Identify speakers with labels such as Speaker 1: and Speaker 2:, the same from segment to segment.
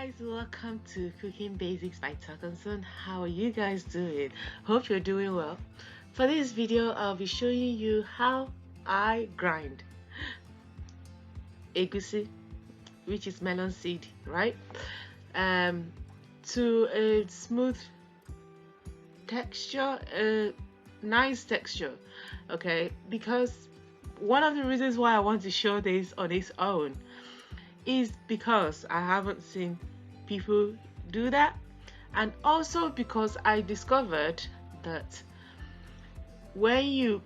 Speaker 1: Guys, welcome to Cooking Basics by Takanson. How are you guys doing? Hope you're doing well. For this video, I'll be showing you how I grind Egusi, which is melon seed, right? Um, to a smooth texture, a nice texture, okay? Because one of the reasons why I want to show this on its own is because I haven't seen people do that, and also because I discovered that when you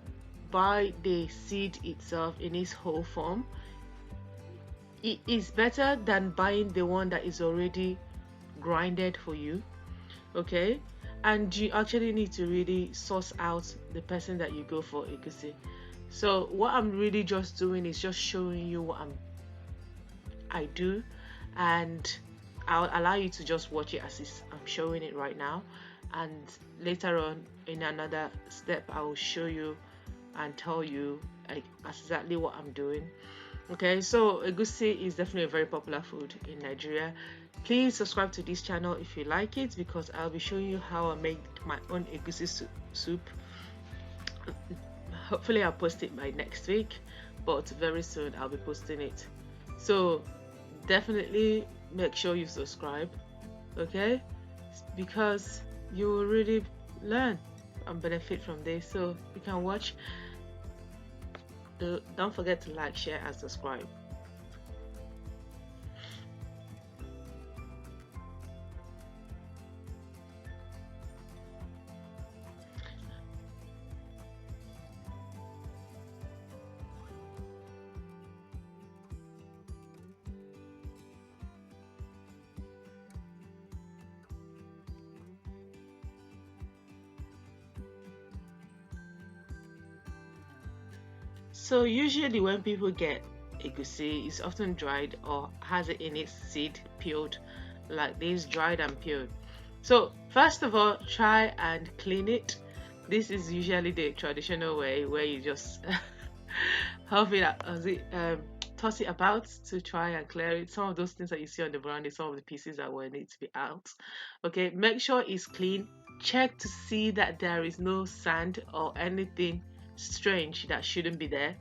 Speaker 1: buy the seed itself in its whole form, it is better than buying the one that is already grinded for you, okay? And you actually need to really source out the person that you go for, Egusi. So what I'm really just doing is just showing you what I do, and I'll allow you to just watch it as I'm showing it right now, and later on in another step I will show you and tell you like exactly what I'm doing. Okay, so egusi is definitely a very popular food in Nigeria. Please subscribe to this channel if you like it, because I'll be showing you how I make my own egusi soup. Hopefully I'll post it by next week, but very soon I'll be posting it. So definitely make sure you subscribe, okay, because you will really learn and benefit from this. So you can watch. Don't forget to like, share and subscribe. So usually when people get egusi, it's often dried or has it in its seed peeled, like this, dried and peeled. So first of all, try and clean it. This is usually the traditional way, where you just half it toss it about to try and clear it. Some of those things that you see on the ground is some of the pieces that will need to be out. Okay, make sure it's clean. Check to see that there is no sand or anything strange that shouldn't be there.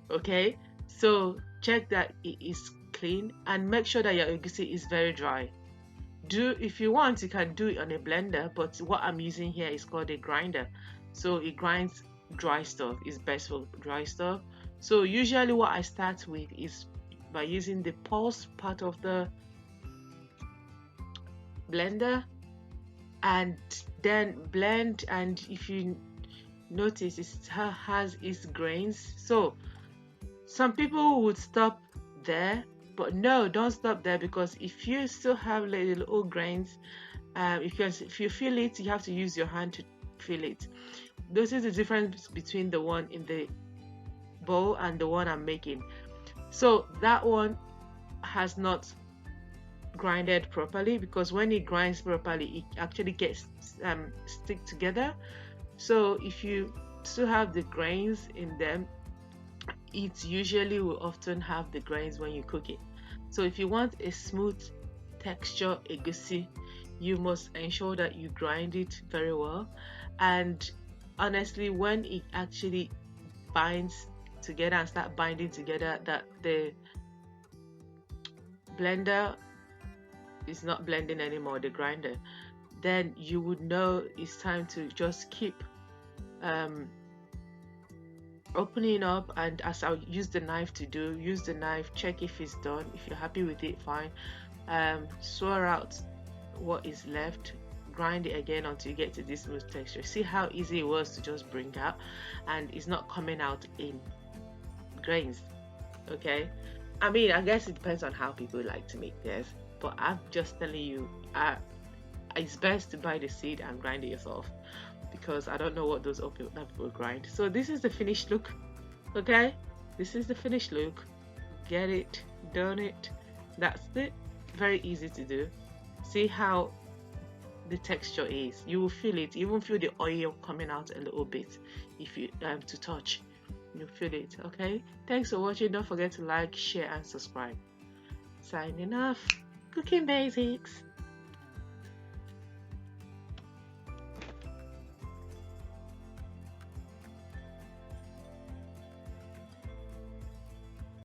Speaker 1: Okay, so check that it is clean and make sure that your egusi is very dry. If you want, you can do it on a blender, but what I'm using here is called a grinder, so it grinds dry stuff. It's best for dry stuff. So usually what I start with is by using the pulse part of the blender and then blend. And if you notice, it has its grains. So some people would stop there, but no, don't stop there, because if you still have little grains, if you feel it, you have to use your hand to feel it. This is the difference between the one in the bowl and the one I'm making. So that one has not grinded properly, because when it grinds properly, it actually gets stick together. So if you still have the grains in them, it usually will often have the grains when you cook it. So if you want a smooth texture egusi, you must ensure that you grind it very well. And honestly, when it actually binds together and start binding together, that the blender is not blending anymore, the grinder, then you would know it's time to just keep opening up. And as I'll use the knife to do, use the knife, check if it's done. If you're happy with it, fine. Swirl out what is left, grind it again until you get to this smooth texture. See how easy it was to just bring out, and it's not coming out in grains. Okay, I mean, I guess it depends on how people like to make theirs, but I'm just telling you, it's best to buy the seed and grind it yourself, because I don't know what those other people grind. So this is the finished look. Okay, this is the finished look. Get it, done it. That's it. Very easy to do. See how the texture is. You will feel it. You even feel the oil coming out a little bit if you to touch. You feel it. Okay, thanks for watching. Don't forget to like, share and subscribe. Signing off. Cooking Basics.